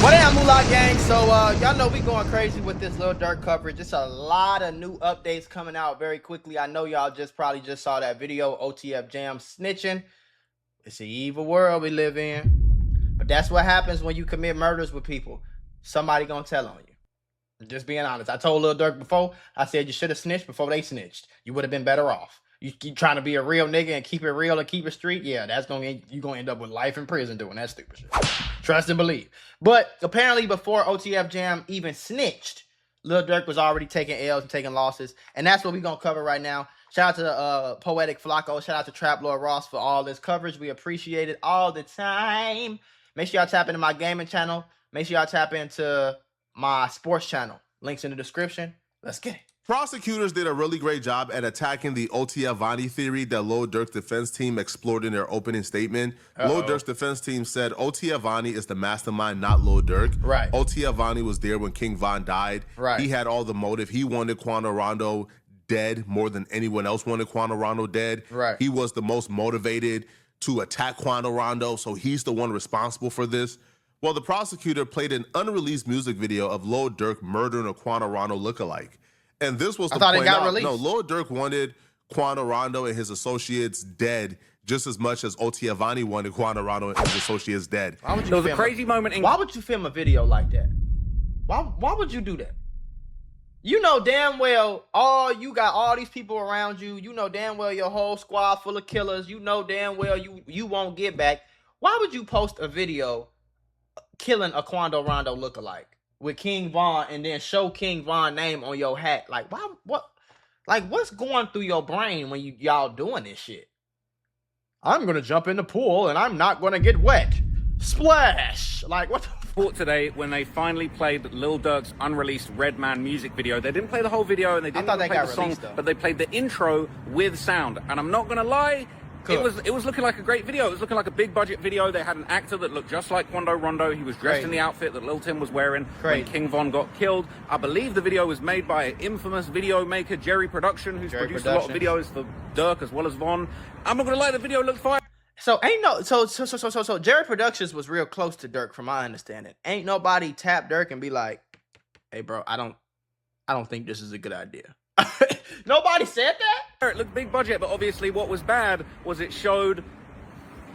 What up, Mula gang? So y'all know we going crazy with this Lil Durk coverage. It's a lot of new updates coming out very quickly. I know y'all probably just saw that video, OTF Jam snitching. It's an evil world we live in. But that's what happens when you commit murders with people. Somebody gonna tell on you. Just being honest. I told Lil Durk before, I said you should have snitched before they snitched. You would have been better off. You keep trying to be a real nigga and keep it real and keep it street, yeah, you're gonna end up with life in prison doing that stupid shit. Trust and believe. But apparently before OTF Jam even snitched, Lil Durk was already taking L's and taking losses. And that's what we're gonna cover right now. Shout out to Poetic Flacco. Shout out to Trap Lord Ross for all this coverage. We appreciate it all the time. Make sure y'all tap into my gaming channel. Make sure y'all tap into my sports channel. Links in the description. Let's get it. Prosecutors did a really great job at attacking the OTF Vonnie theory that Lil Durk's defense team explored in their opening statement. Lil Durk's defense team said OTF Vonnie is the mastermind, not Lil Durk. Right. OTF Vonnie was there when King Von died. Right. He had all the motive. He wanted Quando Rondo dead more than anyone else wanted Quando Rondo dead. Right. He was the most motivated to attack Quando Rondo, so he's the one responsible for this. Well, the prosecutor played an unreleased music video of Lil Durk murdering a Quando Rondo lookalike. And this was the point. I thought it got released. No, Lil Durk wanted Quando Rondo and his associates dead just as much as OTF Vonnie wanted Quando Rondo and his associates dead. There was a crazy moment in... Why would you film a video like that? Why would you do that? You know damn well you got all these people around you. You know damn well your whole squad full of killers. You know damn well you won't get back. Why would you post a video killing a Quando Rondo lookalike with King Von and then show King Von name on your hat? Like, what's going through your brain when y'all doing this shit? I'm gonna jump in the pool and I'm not gonna get wet. Splash! Like, what the fuck? Today, when they finally played Lil Durk's unreleased Redman music video, they didn't play the whole video and they didn't play the song, but they played the intro with sound. And I'm not gonna lie, it was looking like a great video. It was looking like a big budget video. They had an actor that looked just like Quando Rondo. He was dressed in the outfit that Lil Tim was wearing when King Von got killed. I believe the video was made by infamous video maker Jerry Production, who's produced a lot of videos for Durk as well as Von. I'm not gonna lie, the video looked fire. So Jerry Productions was real close to Durk from my understanding. Ain't nobody tap Durk and be like, "Hey bro, I don't think this is a good idea." Nobody said that? It looked big budget, but obviously what was bad was it showed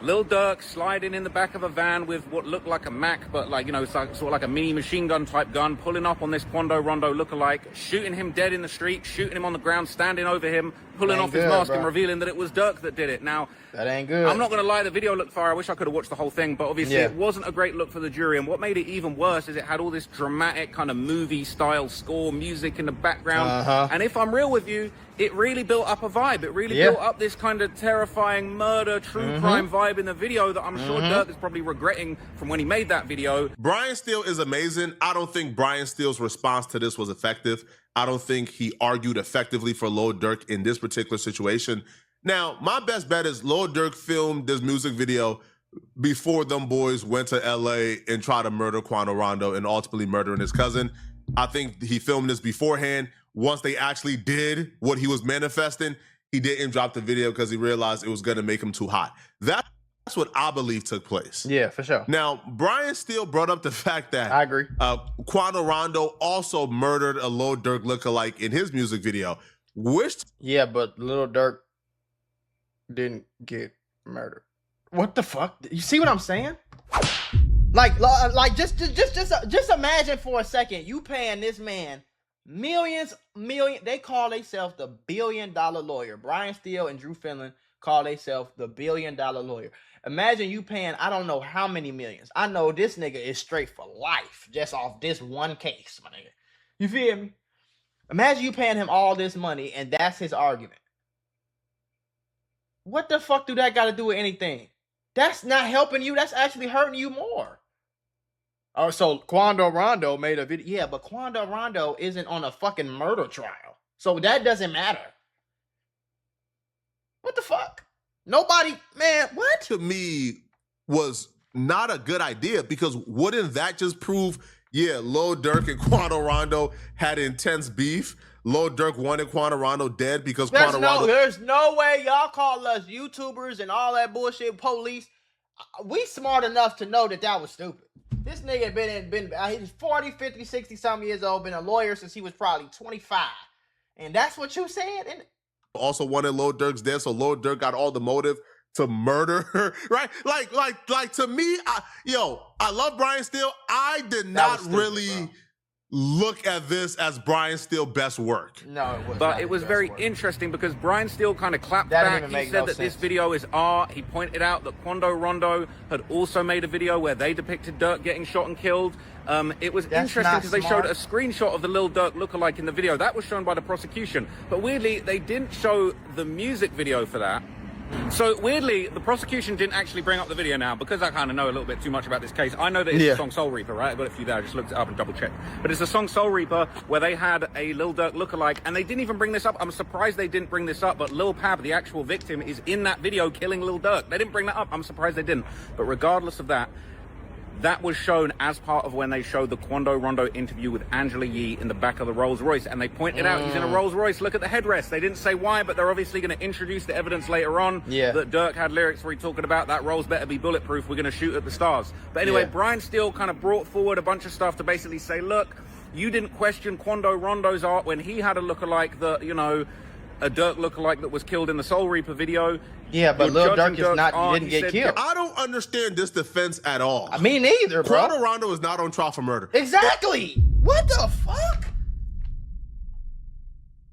Lil Durk sliding in the back of a van with what looked like a Mac, but like, you know, sort of like a mini machine gun type gun, pulling up on this Quando Rondo lookalike, shooting him dead in the street, shooting him on the ground, standing over him, pulling off his mask and revealing that it was Durk that did it. Now, that ain't good. I'm not going to lie, the video looked fire. I wish I could have watched the whole thing, but obviously it wasn't a great look for the jury. And what made it even worse is it had all this dramatic kind of movie style score music in the background. And if I'm real with you, it really built up a vibe. It really built up this kind of terrifying murder, true crime vibe in the video that I'm sure Durk is probably regretting from when he made that video. Brian Steele is amazing. I don't think Brian Steele's response to this was effective. I don't think he argued effectively for Lil Durk in this particular situation. Now, my best bet is Lil Durk filmed this music video before them boys went to LA and tried to murder Quando Rondo and ultimately murdering his cousin. I think he filmed this beforehand. Once they actually did what he was manifesting, he didn't drop the video because he realized it was going to make him too hot. That's what I believe took place. Yeah, for sure. Now, Brian Steele brought up the fact that I agree. Quando Rondo also murdered a Lil Durk lookalike in his music video. Yeah, but Lil Durk didn't get murdered. What the fuck? You see what I'm saying? Like just imagine for a second you paying this man millions. They call themselves the $1 billion lawyer. Brian Steele and Drew Finland call themselves the $1 billion lawyer. Imagine you paying I don't know how many millions. I know this nigga is straight for life just off this one case, my nigga. You feel me? Imagine you paying him all this money and that's his argument. What the fuck do that got to do with anything? That's not helping you. That's actually hurting you more. Oh, so Quando Rondo made a video. Yeah, but Quando Rondo isn't on a fucking murder trial. So that doesn't matter. What the fuck? Nobody, man, what? To me was not a good idea because wouldn't that just prove, yeah, Lil Durk and Quando Rondo had intense beef? Lil Durk wanted Quando Rondo dead because Quando Rondo... There's no way y'all call us YouTubers and all that bullshit, police. We smart enough to know that that was stupid. This nigga he's 40, 50, 60 something years old, been a lawyer since he was probably 25. And that's what you said? And also wanted Lil Durk's death, so Lil Durk got all the motive to murder her, right? Like to me, I love Brian Steele. I did not really look at this as Brian Steele's best work. No, it wasn't. But it was very interesting because Brian Steele kind of clapped back. He said that this video is art. He pointed out that Quando Rondo had also made a video where they depicted Durk getting shot and killed. It was interesting because they showed a screenshot of the Lil Durk lookalike in the video. That was shown by the prosecution. But weirdly, they didn't show the music video for that. So weirdly, the prosecution didn't actually bring up the video now because I kind of know a little bit too much about this case. I know that it's the song Soul Reaper, right? I got a few there. I just looked it up and double checked. But it's the song Soul Reaper where they had a Lil Durk lookalike and they didn't even bring this up. I'm surprised they didn't bring this up, but Lil Pab, the actual victim, is in that video killing Lil Durk. They didn't bring that up. I'm surprised they didn't. But regardless of that, that was shown as part of when they showed the Quando Rondo interview with Angela Yee in the back of the Rolls Royce. And they pointed out he's in a Rolls Royce. Look at the headrest. They didn't say why, but they're obviously going to introduce the evidence later on that Durk had lyrics where he talking about that Rolls better be bulletproof. We're going to shoot at the stars. But anyway, Brian Steele kind of brought forward a bunch of stuff to basically say, look, you didn't question Quando Rondo's art when he had a lookalike that, a Durk lookalike that was killed in the Soul Reaper video. Yeah, but Lil Durk didn't get killed. I don't understand this defense at all. Me neither, bro. Quando Rondo is not on trial for murder. Exactly. What the fuck?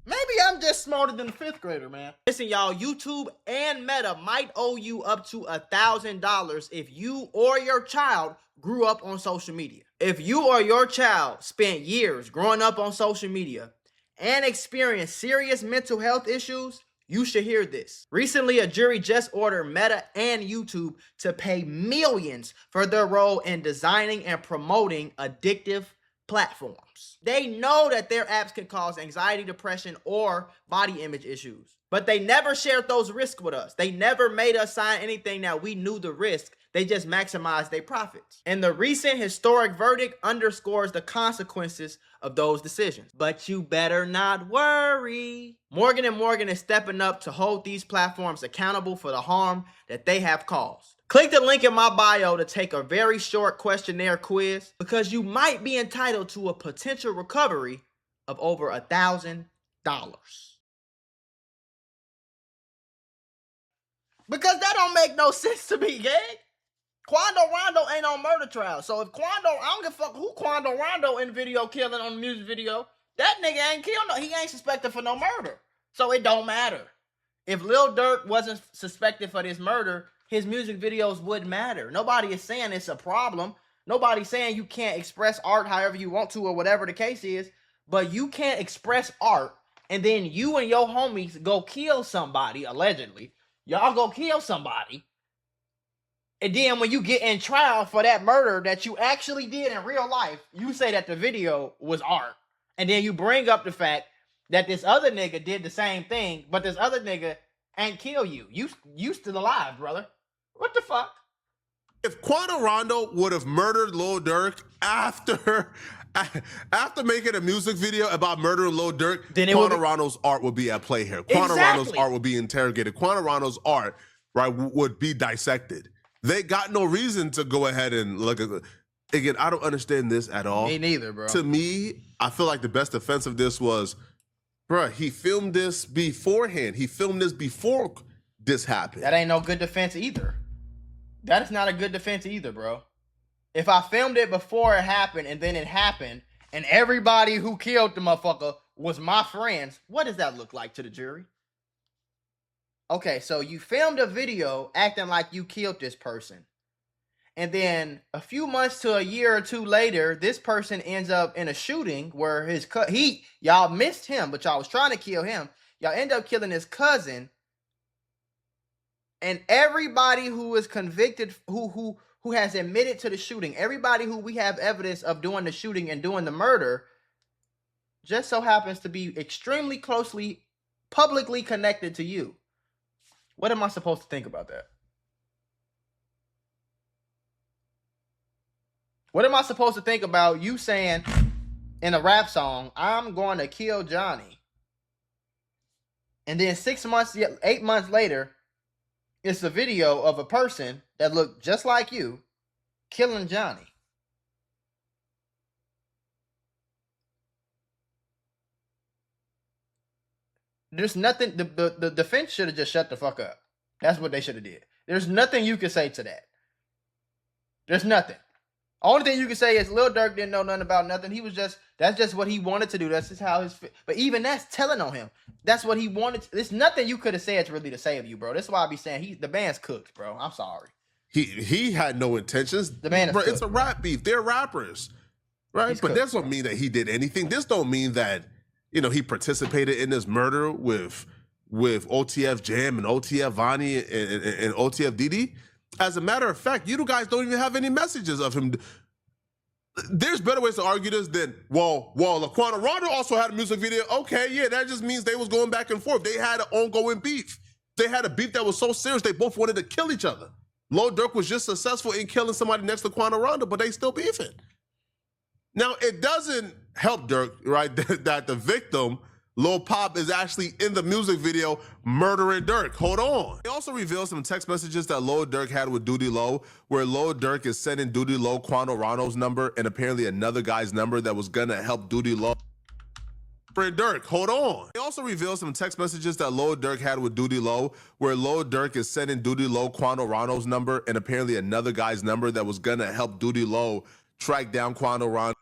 Maybe I'm just smarter than a 5th grader, man. Listen, y'all, YouTube and Meta might owe you up to $1,000 if you or your child grew up on social media. If you or your child spent years growing up on social media and experienced serious mental health issues, you should hear this. Recently, a jury just ordered Meta and YouTube to pay millions for their role in designing and promoting addictive platforms. They know that their apps can cause anxiety, depression, or body image issues, but they never shared those risks with us. They never made us sign anything that we knew the risk. They just maximized their profits. And the recent historic verdict underscores the consequences of those decisions. But you better not worry. Morgan & Morgan is stepping up to hold these platforms accountable for the harm that they have caused. Click the link in my bio to take a very short questionnaire quiz because you might be entitled to a potential recovery of over $1,000. Because that don't make no sense to me, gang. Quando Rondo ain't on murder trial. So if Quando, I don't give a fuck who Quando Rondo in video killing on the music video, that nigga ain't killed no, he ain't suspected for no murder. So it don't matter. If Lil Durk wasn't suspected for this murder, his music videos wouldn't matter. Nobody is saying it's a problem. Nobody's saying you can't express art however you want to or whatever the case is, but you can't express art and then you and your homies go kill somebody, allegedly. Y'all go kill somebody. And then when you get in trial for that murder that you actually did in real life, you say that the video was art. And then you bring up the fact that this other nigga did the same thing, but this other nigga ain't kill you. You still alive, brother. What the fuck? If Quando Rondo would have murdered Lil Durk after making a music video about murdering Lil Durk, then Quando Rondo's art would be at play here. Quando Rondo's art would be interrogated. Quando Rondo's art, right, would be dissected. They got no reason to go ahead and look at it. Again, I don't understand this at all. Me neither, bro. To me, I feel like the best defense of this was, bro, he filmed this beforehand. He filmed this before this happened. That ain't no good defense either. That is not a good defense either, bro. If I filmed it before it happened and then it happened and everybody who killed the motherfucker was my friends, what does that look like to the jury? Okay, so you filmed a video acting like you killed this person. And then a few months to a year or two later, this person ends up in a shooting where y'all missed him, but y'all was trying to kill him. Y'all end up killing his cousin. And everybody who is convicted, who has admitted to the shooting, everybody who we have evidence of doing the shooting and doing the murder, just so happens to be extremely closely, publicly connected to you. What am I supposed to think about that? What am I supposed to think about you saying in a rap song, I'm going to kill Johnny? And then 8 months later, It's a video of a person that looked just like you killing Johnny. There's nothing. The defense should have just shut the fuck up. That's what they should have did. There's nothing you can say to that. There's nothing. Only thing you can say is Lil Durk didn't know nothing about nothing. He was just, that's just what he wanted to do. That's just how his, but even that's telling on him. That's what he wanted. There's nothing you could have said really to save you, bro. That's why I be saying the band's cooked, bro. I'm sorry. He had no intentions. The man is bro, cooked, it's a rap beef. They're rappers, right? He's but cooked, this don't mean that he did anything. This don't mean that, you know, he participated in this murder with OTF Jam and OTF Vonnie and OTF Doodie. As a matter of fact, you guys don't even have any messages of him. There's better ways to argue this than, well, Laquan Rondo also had a music video. Okay, yeah, that just means they was going back and forth. They had an ongoing beef. They had a beef that was so serious they both wanted to kill each other. Lil Durk was just successful in killing somebody next to Laquan Rondo, but they still beefing. Now, it doesn't help Durk, right, that the victim, Lil Pop, is actually in the music video murdering Durk. Hold on. They also revealed some text messages that Lil Durk had with Doodie Lo, where Lil Durk is sending Doodie Lo Quando Rondo's number and apparently another guy's number that was gonna help Doodie Lo. Durk, hold on. They also revealed some text messages that Lil Durk had with Doodie Lo, where Lil Durk is sending Doodie Lo Quando Rondo's number and apparently another guy's number that was gonna help Doodie Lo track down Quando Rondo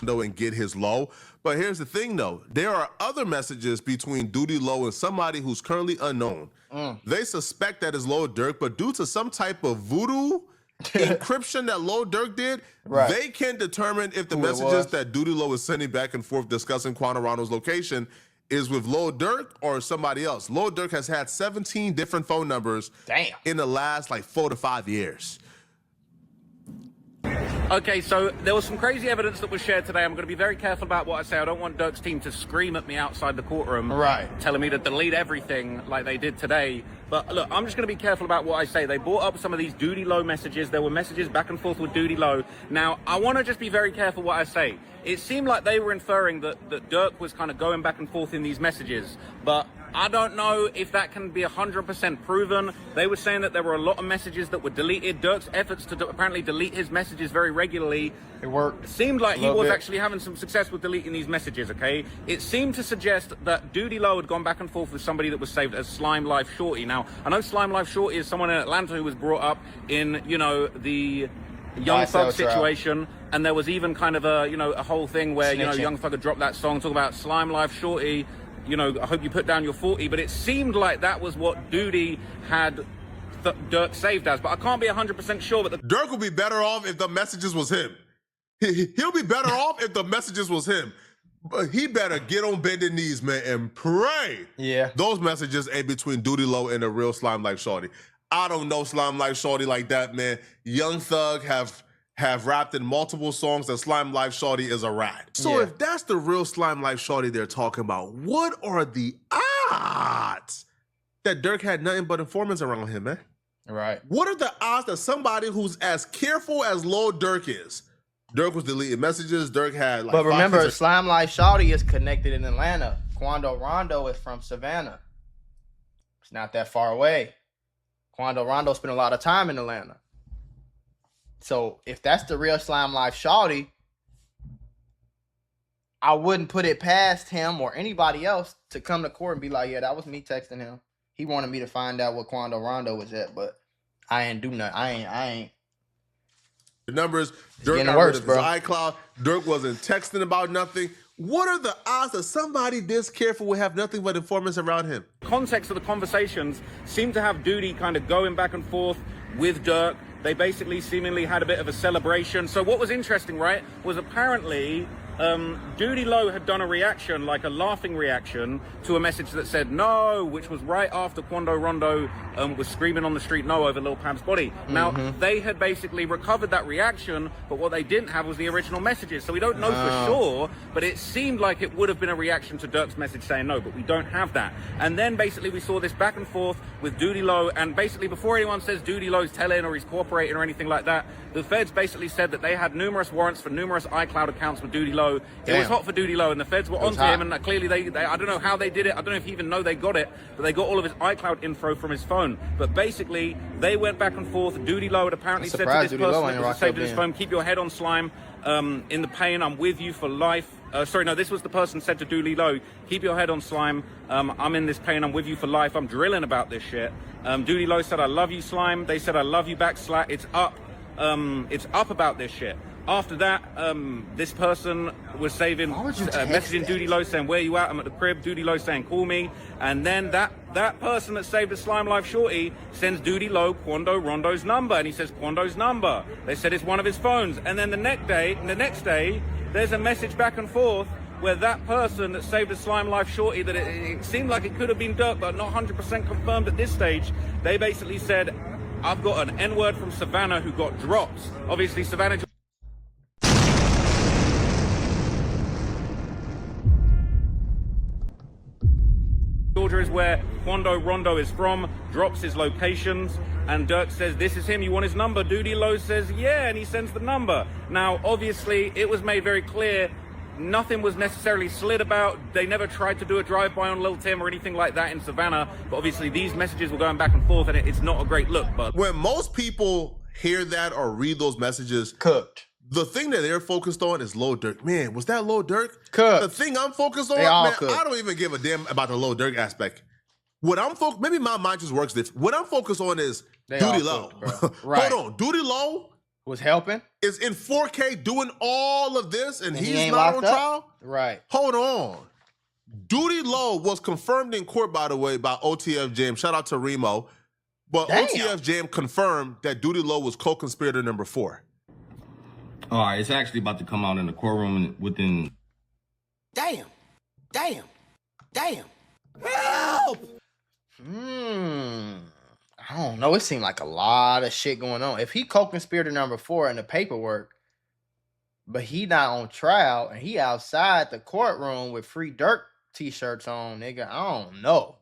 and get his low. But here's the thing though, there are other messages between Doodie Lo and somebody who's currently unknown. They suspect that is Lil Durk, but due to some type of voodoo encryption that Lil Durk did, they can determine if the messages that Doodie Lo is sending back and forth discussing Quando Rondo's location is with Lil Durk or somebody else. Lil Durk has had 17 different phone numbers in the last like 4 to 5 years. Okay, so there was some crazy evidence that was shared today. I'm going to be very careful about what I say. I don't want Durk's team to scream at me outside the courtroom, telling me to delete everything like they did today. But look, I'm just going to be careful about what I say. They brought up some of these Doodie Lo messages. There were messages back and forth with Doodie Lo. Now, I want to just be very careful what I say. It seemed like they were inferring that Durk was kind of going back and forth in these messages, but I don't know if that can be 100% proven. They were saying that there were a lot of messages that were deleted. Durk's efforts to apparently delete his messages very regularly. It worked. It seemed like he was actually having some success with deleting these messages, okay? It seemed to suggest that Doodie Lo had gone back and forth with somebody that was saved as Slime Life Shorty. Now, I know Slime Life Shorty is someone in Atlanta who was brought up in, you know, the Young Thug situation, and there was even kind of a, you know, a whole thing where, you know, Young Thug had dropped that song, talking about Slime Life Shorty, you know, I hope you put down your 40, but it seemed like that was what Doodie had Durk saved as, but I can't be 100% sure. But Durk would be better off if the messages was him. He'll be better off if the messages was him. But he better get on bending knees, man, and pray. Yeah. Those messages ain't between Doodie Lo and the real Slime Life Shorty. I don't know Slime Life Shorty like that, man. Young Thug have rapped in multiple songs that Slime Life Shorty is a rat. So if that's the real Slime Life Shorty they're talking about, what are the odds that Durk had nothing but informants around him, man? Right. What are the odds that somebody who's as careful as Lil Durk is, Durk was deleting messages, Durk had like... But remember, Slime Life Shorty is connected in Atlanta. Quando Rondo is from Savannah. It's not that far away. Quando Rondo spent a lot of time in Atlanta. So if that's the real Slime Life Shorty, I wouldn't put it past him or anybody else to come to court and be like, yeah, that was me texting him. He wanted me to find out what Quando Rondo was at, but I ain't do nothing. I ain't. The numbers, Durk got rid of his iCloud. Durk wasn't texting about nothing. What are the odds that somebody this careful will have nothing but informants around him? Context of the conversations seemed to have Doodie kind of going back and forth with Durk. They basically seemingly had a bit of a celebration. So what was interesting, right, was apparently Doodie Lo had done a reaction, like a laughing reaction, to a message that said no, which was right after Quando Rondo was screaming on the street no over Lil Pab's body. Now, they had basically recovered that reaction, but what they didn't have was the original messages. So we don't know for sure, but it seemed like it would have been a reaction to Durk's message saying no, but we don't have that. And then basically we saw this back and forth with Doodie Lo, and basically before anyone says Doodie Lo's telling or he's cooperating or anything like that, the feds basically said that they had numerous warrants for numerous iCloud accounts with Doodie Lo, Lo. It was hot for Doodie Lo, and the feds were onto him, and clearly they I don't know how they did it. I don't know if he even know they got it, but they got all of his iCloud info from his phone. But basically, they went back and forth. Doodie Lo had apparently said to this person that was saved in his phone, keep your head on slime. In the pain, I'm with you for life. Sorry, no, this was the person said to Doodie Lo, keep your head on slime. I'm in this pain, I'm with you for life. I'm drilling about this shit. Doodie Lo said, I love you, slime. They said, I love you back, Slat. It's up about this shit. After that, this person was messaging Doodie Lo saying, where you at? I'm at the crib. Doodie Lo saying, call me. And then that person that saved the Slime Life shorty sends Doodie Lo Quando Rondo's number. And he says, Quando's number. They said it's one of his phones. And then the next day, there's a message back and forth where that person that saved the Slime Life shorty, that it seemed like it could have been Durk, but not 100% confirmed at this stage. They basically said, I've got an N-word from Savannah who got dropped. Obviously, Savannah... Georgia is where Quando Rondo is from, drops his locations, and Durk says, this is him, you want his number? Doodie Lo says, yeah, and he sends the number. Now, obviously, it was made very clear nothing was necessarily slid about. They never tried to do a drive-by on Lil Tim or anything like that in Savannah, but obviously these messages were going back and forth, and it's not a great look. But when most people hear that or read those messages, cooked. The thing that they're focused on is Lil Durk. Man, was that Lil Durk? Cooked. The thing I'm focused on, man, I don't even give a damn about the Lil Durk aspect. What I'm maybe my mind just works different. What I'm focused on is Doodie Lo. Right. Hold on, Doodie Lo was helping. Is in 4K doing all of this, and he's not on trial. Right. Hold on. Doodie Lo was confirmed in court, by the way, by OTF Jam. Shout out to Remo. But OTF Jam confirmed that Doodie Lo was co-conspirator number 4. All right, it's actually about to come out in the courtroom within... Damn. Help! I don't know. It seemed like a lot of shit going on. If he co-conspirator number 4 in the paperwork, but he not on trial and he outside the courtroom with Free Durk t-shirts on, nigga, I don't know.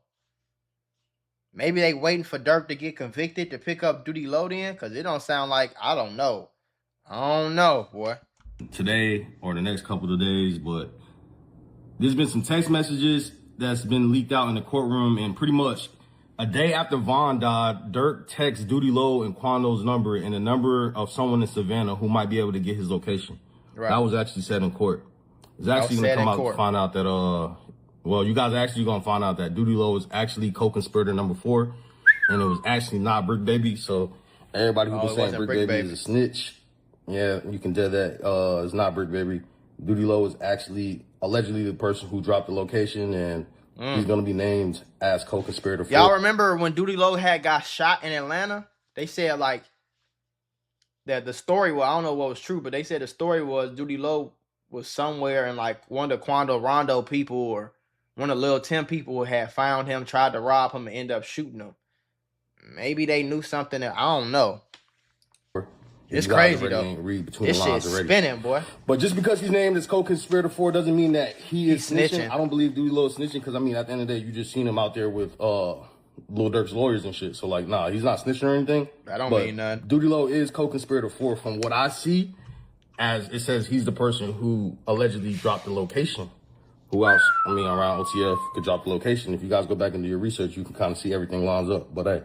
Maybe they waiting for Durk to get convicted to pick up Doodie Lo then? Because it don't sound like, I don't know. I don't know, boy. Today or the next couple of days, but there's been some text messages that's been leaked out in the courtroom, and pretty much a day after Vaughn died, Durk texts Doodie Lo and Quando's number and the number of someone in Savannah who might be able to get his location. Right. That was actually said in court. It's actually going to come out to find out that, well, you guys are actually going to find out that Doodie Lo is actually co-conspirator number 4, and it was actually not Brick Baby. So everybody who was saying Brick Baby is a snitch, yeah, you can tell that it's not Brick Baby. Doodie Lo is actually allegedly the person who dropped the location, and he's going to be named as co-conspirator. Y'all remember when Doodie Lo got shot in Atlanta? They said, like, that the story, well, I don't know what was true, but they said the story was Doodie Lo was somewhere and, like, one of the Quando Rondo people or one of the Lil Tim people had found him, tried to rob him, and ended up shooting him. Maybe they knew something that, I don't know. It's crazy, though. This shit's spinning, boy. But just because he's named as co-conspirator 4 doesn't mean that he is snitching. I don't believe Doodie Lo is snitching because, I mean, at the end of the day, you just seen him out there with Lil Durk's lawyers and shit. So, like, nah, he's not snitching or anything. I don't mean nothing. Doodie Lo is co-conspirator 4 from what I see, as it says he's the person who allegedly dropped the location. Who else, I mean, around OTF could drop the location. If you guys go back into your research, you can kind of see everything lines up. But, hey.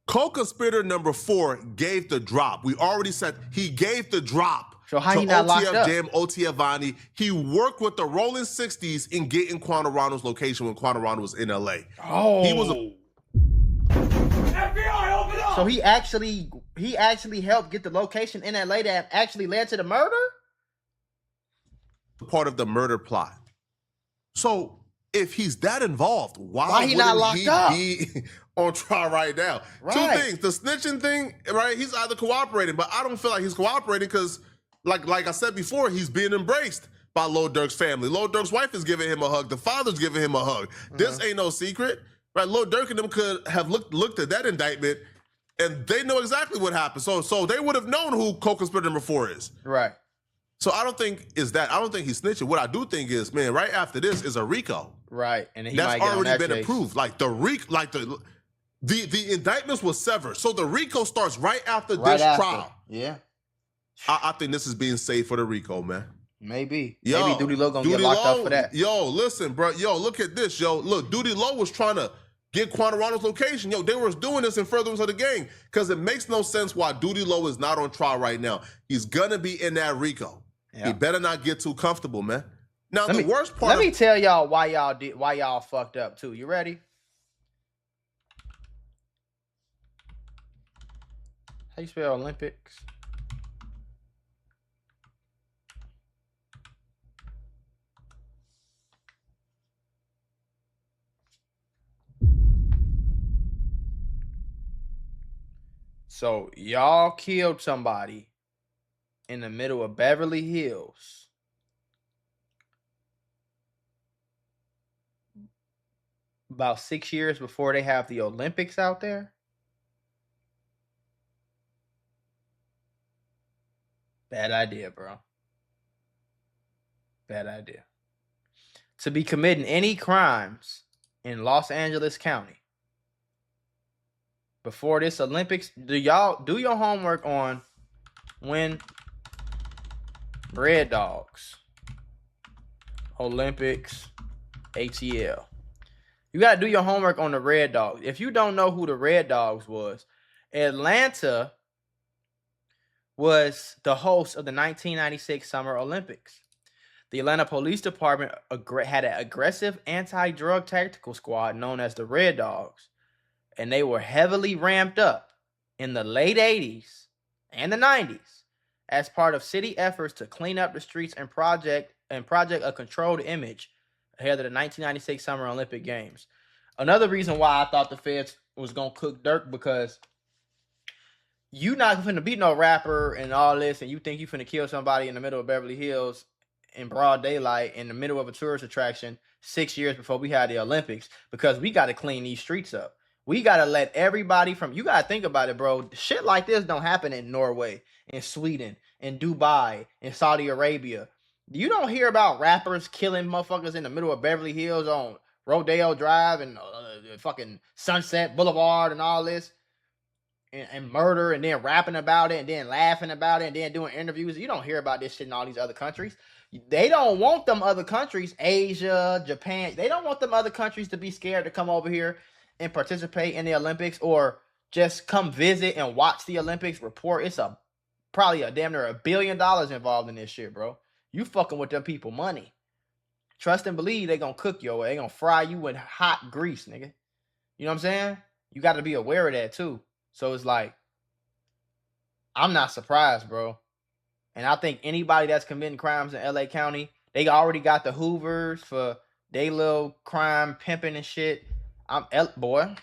Co-conspirator number 4 gave the drop. We already said he gave the drop. So how he not locked up? OTF Jam, OTF Vani. He worked with the Rolling 60s in getting Quando Rondo's location when Quando Rondo was in LA. Oh. He was a... FBI, open up! So he actually helped get the location in LA that actually led to the murder? Part of the murder plot. So if he's that involved, why he not locked up? Be on trial right now? Right. 2 things. The snitching thing, right? He's either cooperating, but I don't feel like he's cooperating because, like I said before, he's being embraced by Lil Durk's family. Lil Durk's wife is giving him a hug. The father's giving him a hug. This ain't no secret, right? Lil Durk and them could have looked at that indictment, and they know exactly what happened. So they would have known who co-conspirator number 4 is. Right. So I don't think he's snitching. What I do think is, man, right after this is a RICO. Right, and he that's might get already on that been case. approved. Like the indictments was severed, so the RICO starts right after this trial. Yeah, I think this is being saved for the RICO, man. Maybe Doodie Lo gonna get locked up for that. Yo, listen, bro. Yo, look at this. Yo, look, Doodie Lo was trying to get Quantarondo's location. Yo, they were doing this in furtherance of the gang because it makes no sense why Doodie Lo is not on trial right now. He's gonna be in that RICO. Yeah. He better not get too comfortable, man. Now, the worst part. Let me tell y'all why y'all fucked up too. You ready? How you spell Olympics? So y'all killed somebody in the middle of Beverly Hills. About 6 years before they have the Olympics out there. Bad idea, bro. Bad idea. To be committing any crimes in Los Angeles County before this Olympics, do y'all do your homework on when Red Dogs Olympics ATL. You got to do your homework on the Red Dogs. If you don't know who the Red Dogs was, Atlanta was the host of the 1996 Summer Olympics. The Atlanta Police Department had an aggressive anti-drug tactical squad known as the Red Dogs, and they were heavily ramped up in the late 80s and the 90s as part of city efforts to clean up the streets and project a controlled image ahead of the 1996 Summer Olympic Games. Another reason why I thought the feds was going to cook Durk, because you not finna be no rapper and all this, and you think you finna kill somebody in the middle of Beverly Hills in broad daylight in the middle of a tourist attraction 6 years before we had the Olympics, because we got to clean these streets up. We got to let everybody from, you got to think about it, bro. Shit like this don't happen in Norway, in Sweden, in Dubai, in Saudi Arabia. You don't hear about rappers killing motherfuckers in the middle of Beverly Hills on Rodeo Drive and fucking Sunset Boulevard and all this. And murder, and then rapping about it, and then laughing about it, and then doing interviews. You don't hear about this shit in all these other countries. They don't want them other countries, Asia, Japan, they don't want them other countries to be scared to come over here and participate in the Olympics, or just come visit and watch the Olympics report. It's probably a damn near $1 billion involved in this shit, bro. You fucking with them people money. Trust and believe they gonna cook your way. They gonna fry you in hot grease, nigga. You know what I'm saying? You got to be aware of that too. So it's like, I'm not surprised, bro. And I think anybody that's committing crimes in LA County, they already got the Hoovers for they little crime pimping and shit. Boy,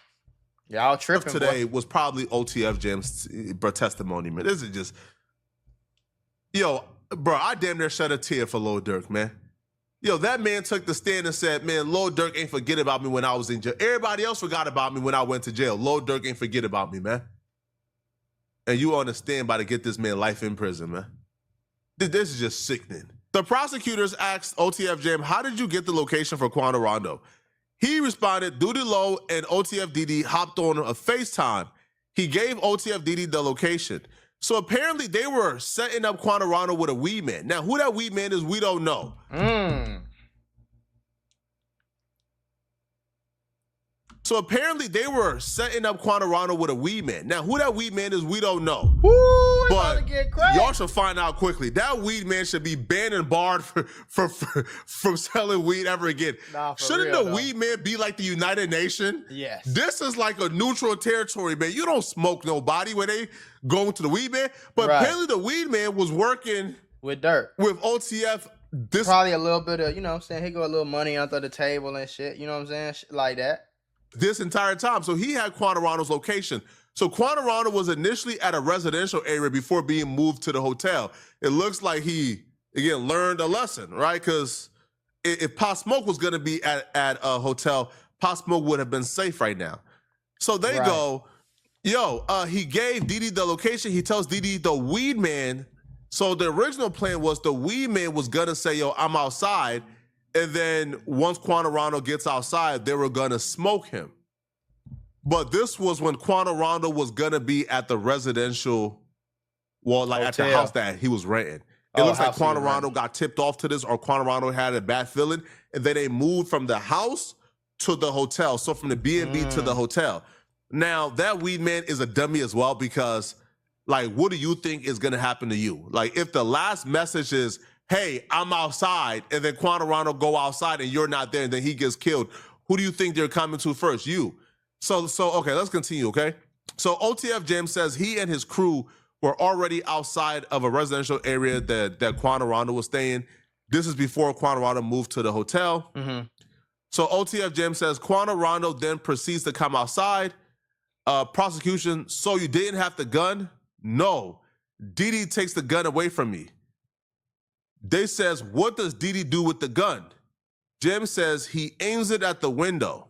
y'all tripping. Today was probably OTF Jam's testimony, man. This is just, yo, bro, I damn near shed a tear for Lil Durk, man. Yo, that man took the stand and said, man, Lil Durk ain't forget about me when I was in jail. Everybody else forgot about me when I went to jail. Lil Durk ain't forget about me, man. And you on a standby to get this man life in prison, man. This is just sickening. The prosecutors asked OTF Jam, how did you get the location for Quantarondo? He responded, Doodie Lo and OTF Didi hopped on a FaceTime. He gave OTF Didi the location. So apparently they were setting up Quantarondo with a weed man. Now, who that weed man is, we don't know. So apparently they were setting up Quantarondo with a weed man. Now, who that weed man is, we don't know. But y'all should find out quickly. That weed man should be banned and barred from selling weed ever again. Shouldn't the weed man be like the United Nations? Yes. This is like a neutral territory, man. You don't smoke nobody when they go to the weed man. But apparently the weed man was working with Durk, with OTF. Probably a little bit of, you know what I'm saying, he got a little money under the table and shit. You know what I'm saying? Shit like that. This entire time. So he had Quantarondo's location. So Quantarondo was initially at a residential area before being moved to the hotel. It looks like he, again, learned a lesson, right? Because if Pop Smoke was going to be at a hotel, Pop Smoke would have been safe right now. So they go, yo, he gave Didi the location. He tells Didi the weed man. So the original plan was the weed man was going to say, yo, I'm outside. And then once Quantarondo gets outside, they were going to smoke him. But this was when Quantarondo was going to be at the residential, well, like hotel, at the house that he was renting. It looks like Quando Rondo got tipped off to this, or Quando Rondo had a bad feeling, and then they moved from the house to the hotel. So from the B&B to the hotel. Now, that weed man is a dummy as well, because, like, what do you think is going to happen to you? Like, if the last message is, hey, I'm outside, and then Quando Rondo go outside and you're not there, and then he gets killed, who do you think they're coming to first? You. So okay, let's continue, okay? So OTF Jam says he and his crew were already outside of a residential area that Quando Rondo was staying. This is before Quando Rondo moved to the hotel. So OTF Jam says Quando Rondo then proceeds to come outside. Prosecution, so you didn't have the gun? No. Didi takes the gun away from me. They says, what does Didi do with the gun? Jam says he aims it at the window.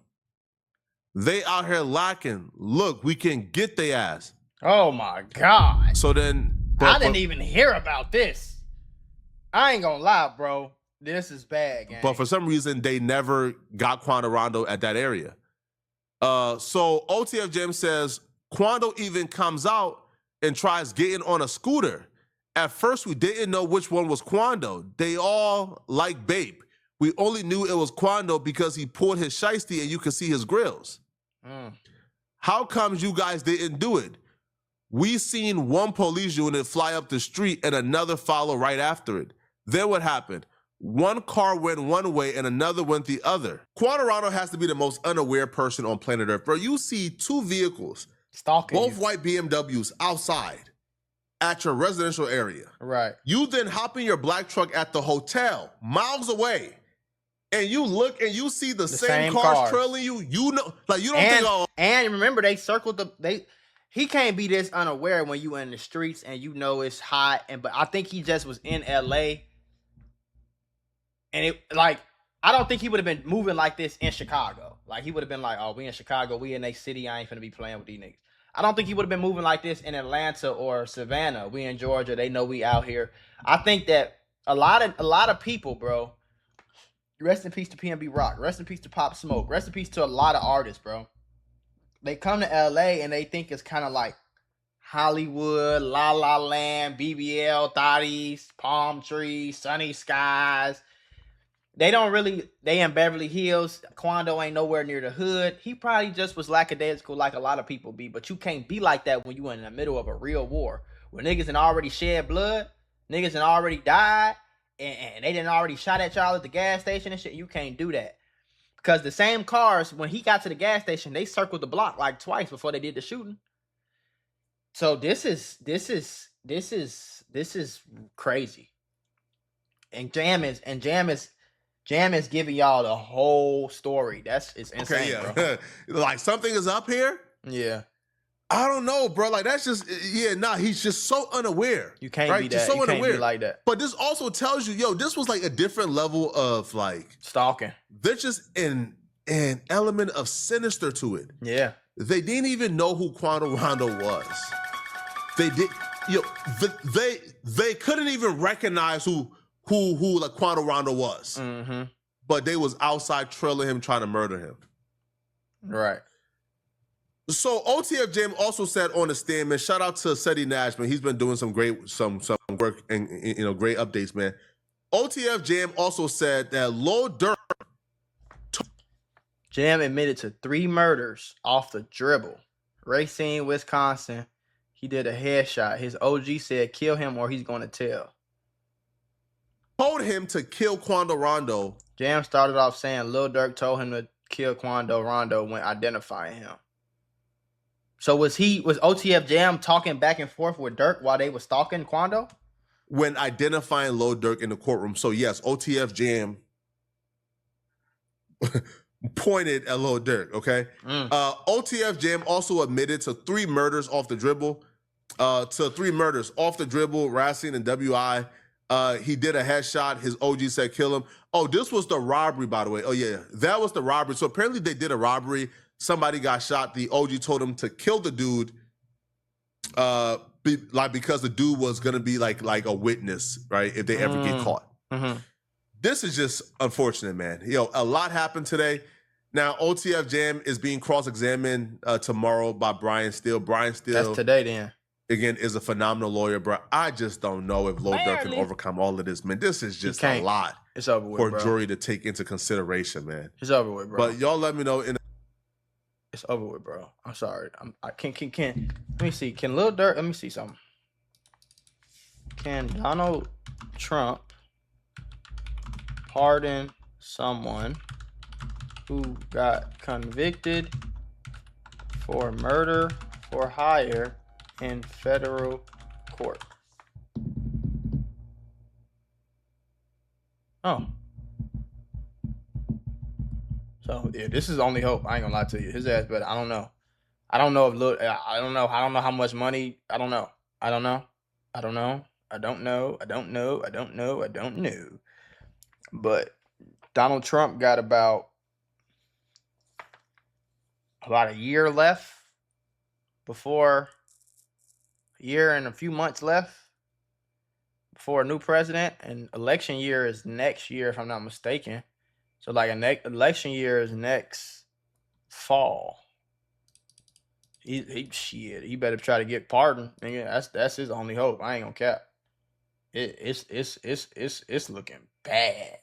They out here lacking. Look, we can get their ass. Oh my God. So then I didn't even hear about this. I ain't gonna lie, bro. This is bad, gang. But for some reason, they never got Quando Rondo at that area. So OTF Jam says Quando even comes out and tries getting on a scooter. At first, we didn't know which one was Quando. They all like Bape. We only knew it was Quando because he pulled his shiesty and you could see his grills. How comes you guys didn't do it? We seen one police unit fly up the street and another follow right after it. Then what happened? One car went one way and another went the other. Quando Rondo has to be the most unaware person on planet Earth. Bro, you see two vehicles, stalking both white BMWs outside at your residential area. Right. You then hop in your black truck at the hotel, miles away, and you look and you see the same cars trailing you. You know, like you don't think, oh. And remember, they circled he can't be this unaware when you in the streets and you know it's hot. But I think he just was in LA. And it, like, I don't think he would have been moving like this in Chicago. Like, he would have been like, oh, we in Chicago, we in a city, I ain't finna be playing with these niggas. I don't think he would have been moving like this in Atlanta or Savannah. We in Georgia, they know we out here. I think that a lot of people, bro, rest in peace to PNB Rock, rest in peace to Pop Smoke, rest in peace to a lot of artists, bro. They come to LA and they think it's kind of like Hollywood, La La Land, BBL, Thotties, Palm Trees, Sunny Skies. They in Beverly Hills. Quando ain't nowhere near the hood. He probably just was lackadaisical like a lot of people be. But you can't be like that when you in the middle of a real war. Where niggas done already shed blood. Niggas done already died. And they done already shot at y'all at the gas station and shit. You can't do that. Because the same cars, when he got to the gas station, they circled the block like twice before they did the shooting. So this is crazy. And Jam is giving y'all the whole story. It's insane, okay, yeah. Bro. Like, something is up here? Yeah. I don't know, bro. Like, that's just, he's just so unaware. You can't be that. Just so you unaware. Can't be like that. But this also tells you, yo, this was like a different level of, like, stalking. There's just an element of sinister to it. Yeah. They didn't even know who Quando Rondo was. They did, they couldn't even recognize who like Quando Rondo was. Mm-hmm. But they was outside trailing him, trying to murder him. Right. So OTF Jam also said on the stand, man, shout out to Seti Nash, man. He's been doing some great work and great updates, man. OTF Jam also said that Lil Durk. Jam admitted to 3 murders off the dribble. Racine, Wisconsin. He did a headshot. His OG said, kill him or he's going to tell. Told him to kill Quando Rondo. Jam started off saying Lil Durk told him to kill Quando Rondo when identifying him. So was OTF Jam talking back and forth with Durk while they were stalking Quando? When identifying Lil Durk in the courtroom. So yes, OTF Jam pointed at Lil Durk, okay? OTF Jam also admitted to 3 murders off the dribble. Racine and WI. He did a headshot. His OG said kill him. Oh, this was the robbery, by the way. Oh, yeah. That was the robbery. So apparently they did a robbery. Somebody got shot. The OG told him to kill the dude because the dude was going to be like a witness, right, if they ever get caught. Mm-hmm. This is just unfortunate, man. Yo, a lot happened today. Now, OTF Jam is being cross-examined tomorrow by Brian Steele. Brian Steele. That's today, then. again, is a phenomenal lawyer, bro. I just don't know if Lil Durk can overcome all of this, man. This is just a lot it's over with, for bro. a jury to take into consideration, man. It's over with, bro. But y'all let me know. It's over with, bro. I'm sorry. I can't. Let me see. Can Lil Durk? Let me see something. Can Donald Trump pardon someone who got convicted for murder for hire in federal court? Oh. So yeah, this is the only hope. I ain't gonna lie to you. His ass, but I don't know. I don't know if I don't know how much money. I don't know. I don't know. But Donald Trump got about a year left before a year and a few months left before a new president, and election year is next year, if I'm not mistaken. So like election year is next fall. He better try to get pardoned. That's his only hope. I ain't gonna cap. It's looking bad.